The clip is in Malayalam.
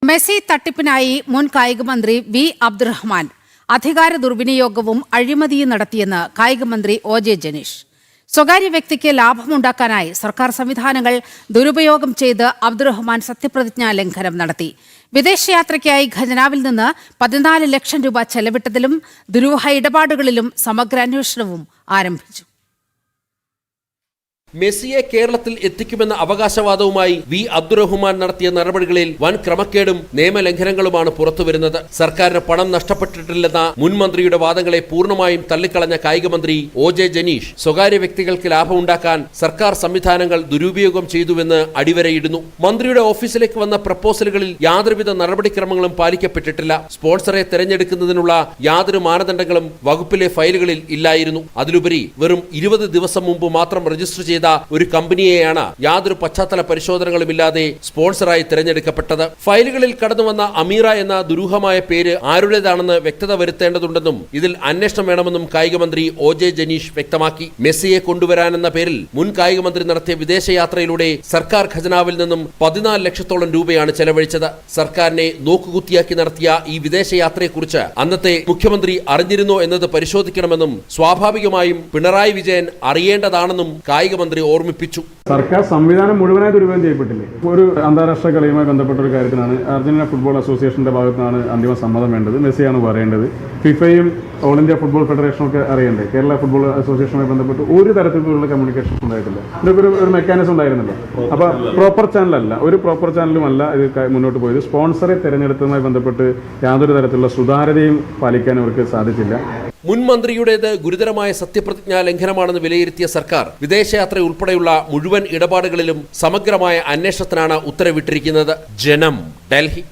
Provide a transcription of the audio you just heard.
മെസ്സി തട്ടിപ്പിനായി മുൻ കായികമന്ത്രി വി അബ്ദുറഹ്മാൻ അധികാര ദുർവിനിയോഗവും അഴിമതിയും നടത്തിയെന്ന് കായികമന്ത്രി ഒ.ജെ. ജനീഷ്. സ്വകാര്യ വ്യക്തിക്ക് ലാഭമുണ്ടാക്കാനായി സർക്കാർ സംവിധാനങ്ങൾ ദുരുപയോഗം ചെയ്ത് അബ്ദുറഹ്മാൻ സത്യപ്രതിജ്ഞാ ലംഘനം നടത്തി. വിദേശയാത്രയ്ക്കായി ഖജനാവിൽ നിന്ന് 14 ലക്ഷം രൂപ ചെലവിട്ടതിലും ദുരൂഹ ഇടപാടുകളിലും സമഗ്ര അന്വേഷണവും ആരംഭിച്ചു. മെസ്സിയെ കേരളത്തിൽ എത്തിക്കുമെന്ന അവകാശവാദവുമായി വി അബ്ദുറഹ്മാൻ നടത്തിയ നടപടികളിൽ വൻ ക്രമക്കേടും നിയമലംഘനങ്ങളുമാണ് പുറത്തുവരുന്നത്. സർക്കാരിന് പണം നഷ്ടപ്പെട്ടിട്ടില്ലെന്ന മുൻ മന്ത്രിയുടെ വാദങ്ങളെ പൂർണ്ണമായും തള്ളിക്കളഞ്ഞ കായികമന്ത്രി ഒ.ജെ. ജനീഷ് സ്വകാര്യ വ്യക്തികൾക്ക് ലാഭമുണ്ടാക്കാൻ സർക്കാർ സംവിധാനങ്ങൾ ദുരുപയോഗം ചെയ്തുവെന്ന് അടിവരയിടുന്നു. മന്ത്രിയുടെ ഓഫീസിലേക്ക് വന്ന പ്രപ്പോസലുകളിൽ യാതൊരുവിധ നടപടിക്രമങ്ങളും പാലിക്കപ്പെട്ടിട്ടില്ല. സ്പോൺസറെ തെരഞ്ഞെടുക്കുന്നതിനുള്ള യാതൊരു മാനദണ്ഡങ്ങളും വകുപ്പിലെ ഫയലുകളിൽ ഇല്ലായിരുന്നു. അതിലുപരി വെറും 20 ദിവസം മുമ്പ് മാത്രം രജിസ്റ്റർ ചെയ്ത ഒരു കമ്പനിയെയാണ് യാതൊരു പശ്ചാത്തല പരിശോധനകളുമില്ലാതെ സ്പോൺസറായി തിരഞ്ഞെടുക്കപ്പെട്ടത്. ഫയലുകളിൽ കടന്നുവന്ന അമീറ എന്ന ദുരൂഹമായ പേര് ആരുടേതാണെന്ന് വ്യക്തത വരുത്തേണ്ടതുണ്ടെന്നും ഇതിൽ അന്വേഷണം വേണമെന്നും കായികമന്ത്രി ഒ.ജെ. ജനീഷ് വ്യക്തമാക്കി. മെസ്സിയെ കൊണ്ടുവരാനെന്ന പേരിൽ മുൻ കായികമന്ത്രി നടത്തിയ വിദേശയാത്രയിലൂടെ സർക്കാർ ഖജനാവിൽ നിന്നും 14 ലക്ഷത്തോളം രൂപയാണ് ചെലവഴിച്ചത്. സർക്കാരിനെ നോക്കുകുത്തിയാക്കി നടത്തിയ ഈ വിദേശയാത്രയെക്കുറിച്ച് അന്നത്തെ മുഖ്യമന്ത്രി അറിഞ്ഞിരുന്നോ എന്നത് പരിശോധിക്കണമെന്നും സ്വാഭാവികമായും പിണറായി വിജയൻ അറിയേണ്ടതാണെന്നും കായികമന്ത്രി ഓർമ്മിപ്പിച്ചു. സർക്കാർ സംവിധാനം മുഴുവനായി ദുരുപയോഗം ചെയ്യപ്പെട്ടില്ലേ? ഒരു അന്താരാഷ്ട്ര കളിയുമായി ബന്ധപ്പെട്ട ഒരു കാര്യത്തിനാണ് അർജന്റീന ഫുട്ബോൾ അസോസിയേഷന്റെ ഭാഗത്താണ് അന്തിമ സമ്മതം വേണ്ടത്. മെസ്സിയാണ് പറയേണ്ടത്. ഫിഫയും ഓൾ ഇന്ത്യ ഫുട്ബോൾ ഫെഡറേഷനും ഒക്കെ അറിയേണ്ടത്. കേരള ഫുട്ബോൾ അസോസിയേഷനുമായി ബന്ധപ്പെട്ട് ഒരു തരത്തിലുള്ള കമ്മ്യൂണിക്കേഷൻ ഉണ്ടായിട്ടില്ല. ഇതൊക്കെ ഒരു മെക്കാനിസം ഉണ്ടായിരുന്നല്ലോ. അപ്പൊ പ്രോപ്പർ ചാനലല്ല, ഒരു പ്രോപ്പർ ചാനലും അല്ല ഇത് മുന്നോട്ട് പോയത്. സ്പോൺസറെ തെരഞ്ഞെടുത്തതുമായി ബന്ധപ്പെട്ട് യാതൊരു തരത്തിലുള്ള സുതാര്യതയും പാലിക്കാൻ അവർക്ക് സാധിച്ചില്ല. മുൻ മന്ത്രിയുടേത് ഗുരുതരമായ സത്യപ്രതിജ്ഞാ ലംഘനമാണെന്ന് വിലയിരുത്തിയ സർക്കാർ വിദേശയാത്ര ഉൾപ്പെടെയുള്ള മുഴുവൻ ഇടപാടുകളിലും സമഗ്രമായ അന്വേഷണത്തിനാണ് ഉത്തരവിട്ടിരിക്കുന്നത്. ജനം, ഡൽഹി.